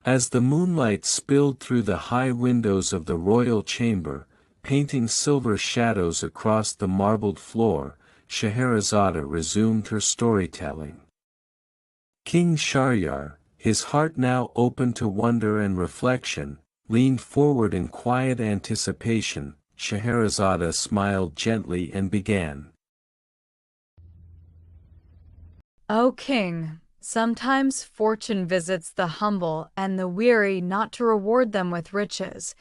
As the moonlight spilled through the high windows of the royal chamber, painting silver shadows across the marbled floor, Scheherazade resumed her storytelling. King Shahryar, his heart now open to wonder and reflection, leaned forward in quiet anticipation. Scheherazade smiled gently and began. O king, sometimes fortune visits the humble and the weary not to reward them with riches,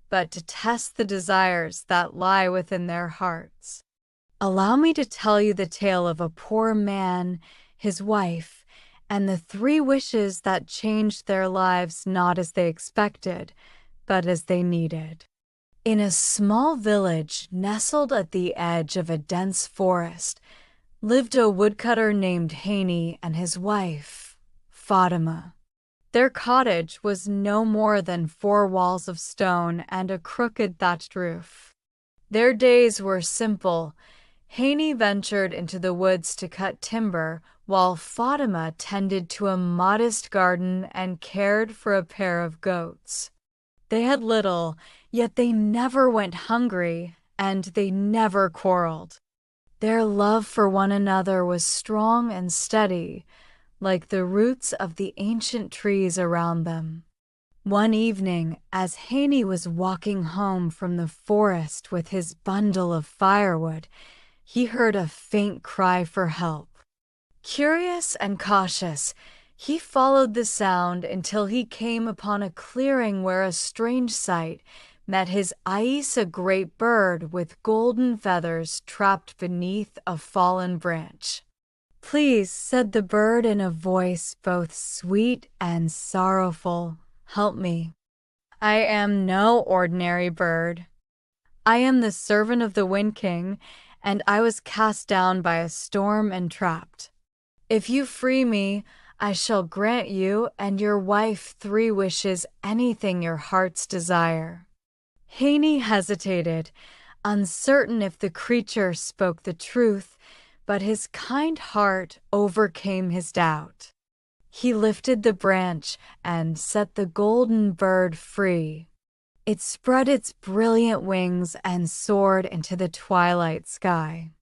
but to test the desires that lie within their hearts. Allow me to tell you the tale of a poor man, his wife, and the 3 wishes that changed their lives not as they expected, but as they needed. In a small village nestled at the edge of a dense forest, lived a woodcutter named Haney and his wife, Fatima. Their cottage was no more than 4 walls of stone and a crooked thatched roof. Their days were simple. Haney ventured into the woods to cut timber, while Fatima tended to a modest garden and cared for a pair of goats. They had little, yet they never went hungry, and they never quarreled. Their love for one another was strong and steady, like the roots of the ancient trees around them. One evening, as Haney was walking home from the forest with his bundle of firewood, he heard a faint cry for help. Curious and cautious, he followed the sound until he came upon a clearing where a strange sight met his eyes: a great bird with golden feathers trapped beneath a fallen branch. "Please," said the bird in a voice both sweet and sorrowful, "help me. I am no ordinary bird. I am the servant of the Wind King, and I was cast down by a storm and trapped. If you free me, I shall grant you and your wife 3 wishes, anything your hearts desire." Haney hesitated, uncertain if the creature spoke the truth, but his kind heart overcame his doubt. He lifted the branch and set the golden bird free. It spread its brilliant wings and soared into the twilight sky.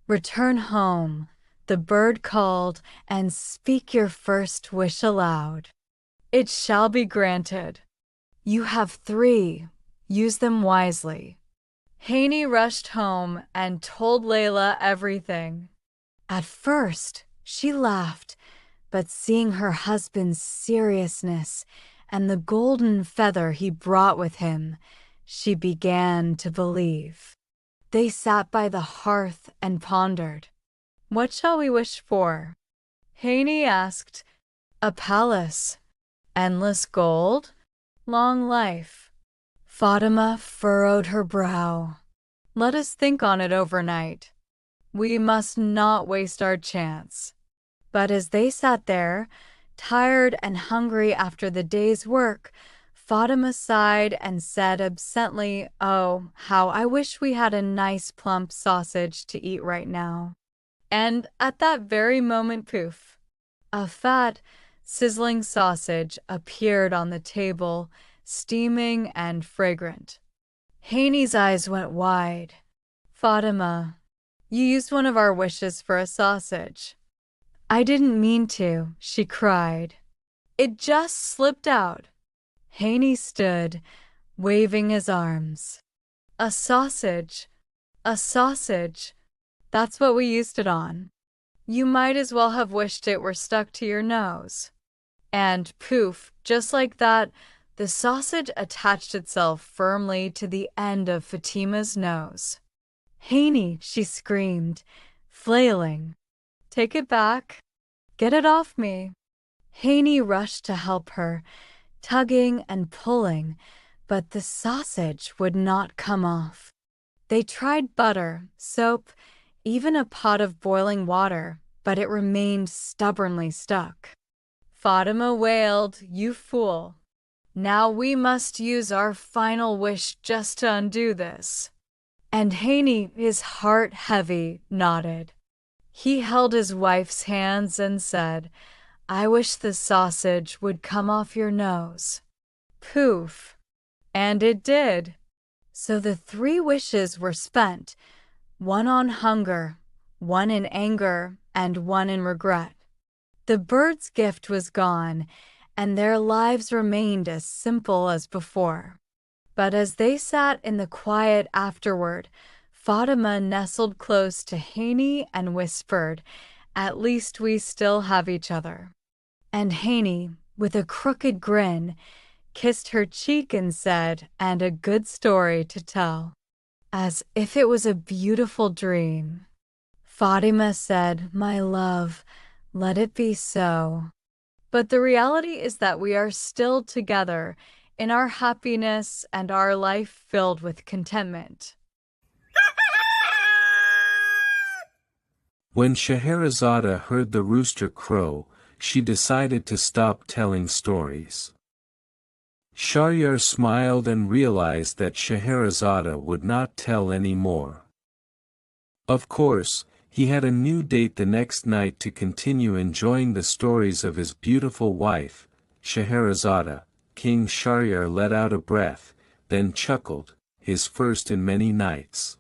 "Return home," the bird called, "and speak your first wish aloud. It shall be granted. You have 3. Use them wisely." Haney rushed home and told Layla everything. At first, she laughed, but seeing her husband's seriousness and the golden feather he brought with him, she began to believe. They sat by the hearth and pondered. "What shall we wish for?" Haney asked. "A palace, endless gold, long life." Fatima furrowed her brow. "Let us think on it overnight. We must not waste our chance." But as they sat there, tired and hungry after the day's work, Fatima sighed and said absently, "Oh, how I wish we had a nice plump sausage to eat right now." And at that very moment, poof, a fat, sizzling sausage appeared on the table, steaming and fragrant. Haney's eyes went wide. "Fatima, you used one of our wishes for a sausage." "I didn't mean to," she cried. "It just slipped out." Haney stood, waving his arms. "A sausage, a sausage. That's what we used it on. You might as well have wished it were stuck to your nose." And poof, just like that, the sausage attached itself firmly to the end of Fatima's nose. "Haney," she screamed, flailing. "Take it back. Get it off me." Haney rushed to help her, tugging and pulling, but the sausage would not come off. They tried butter, soap, even a pot of boiling water, but it remained stubbornly stuck. Fatima wailed, "You fool. Now we must use our final wish just to undo this." And Haney, his heart heavy, nodded. He held his wife's hands and said, I wish the sausage would come off your nose. Poof! And it did. So the 3 wishes were spent, one on hunger, one in anger, and one in regret. The bird's gift was gone, and their lives remained as simple as before. But as they sat in the quiet afterward, Fatima nestled close to Haney and whispered, "At least we still have each other." And Haney, with a crooked grin, kissed her cheek and said, "And a good story to tell," as if it was a beautiful dream. Fatima said, "My love, let it be so." But the reality is that we are still together in our happiness and our life filled with contentment. When Scheherazade heard the rooster crow, she decided to stop telling stories. Shahryar smiled and realized that Scheherazade would not tell any more. Of course, he had a new date the next night to continue enjoying the stories of his beautiful wife, Scheherazade. King Shahryar let out a breath, then chuckled, his first in many nights.